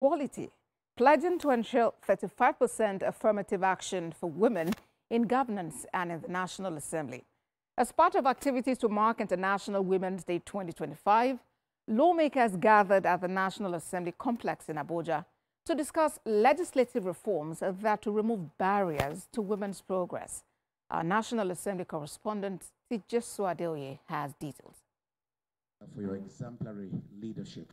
Equality, pledging to ensure 35% affirmative action for women in governance and in the National Assembly. As part of activities to mark International Women's Day 2025, lawmakers gathered at the National Assembly complex in Abuja to discuss legislative reforms that to remove barriers to women's progress. Our National Assembly correspondent, TVC has details. For your exemplary leadership.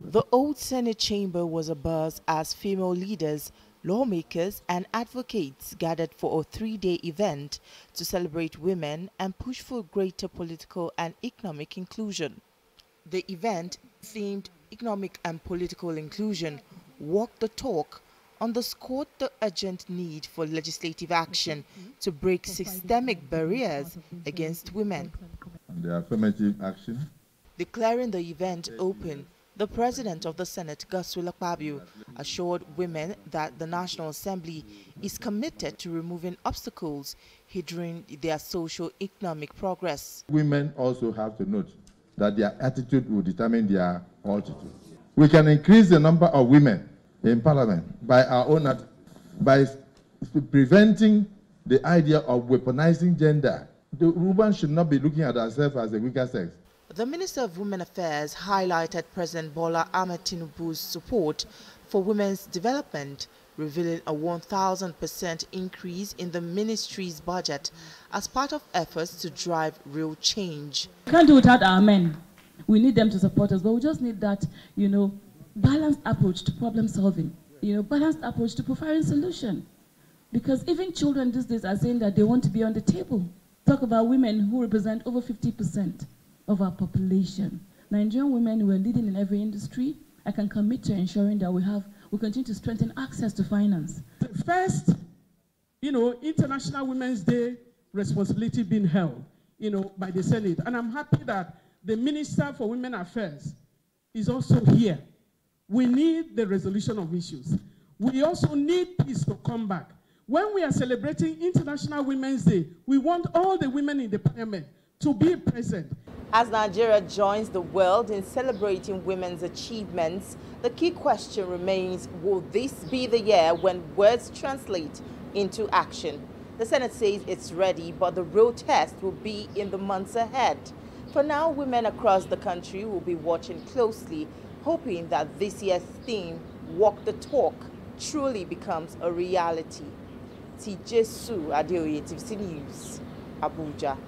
The old Senate chamber was abuzz as female leaders, lawmakers and advocates gathered for a three-day event to celebrate women and push for greater political and economic inclusion. The event, themed Economic and Political Inclusion, walked the talk, underscored the urgent need for legislative action to break systemic barriers against women. The affirmative action. Declaring the event open, the President of the Senate, Godswill Akpabio, assured women that the National Assembly is committed to removing obstacles hindering their socio-economic progress. Women also have to note that their attitude will determine their altitude. We can increase the number of women in Parliament by our own, by preventing the idea of weaponizing gender. The woman should not be looking at herself as a weaker sex. The Minister of Women Affairs highlighted President Bola Ahmed Tinubu's support for women's development, revealing a 1,000% increase in the ministry's budget as part of efforts to drive real change. We can't do without our men. We need them to support us, but we just need that, balanced approach to problem solving, balanced approach to providing solution. Because even children these days are saying that they want to be on the table. Talk about women who represent over 50% of our population. Nigerian women who are leading in every industry. I can commit to ensuring that we continue to strengthen access to finance. The first, International Women's Day responsibility being held, by the Senate. And I'm happy that the Minister for Women Affairs is also here. We need the resolution of issues. We also need peace to come back. When we are celebrating International Women's Day, we want all the women in the Parliament to be present. As Nigeria joins the world in celebrating women's achievements, the key question remains, will this be the year when words translate into action? The Senate says it's ready, but the real test will be in the months ahead. For now, women across the country will be watching closely, hoping that this year's theme, Walk the Talk, truly becomes a reality. TVC News, Abuja.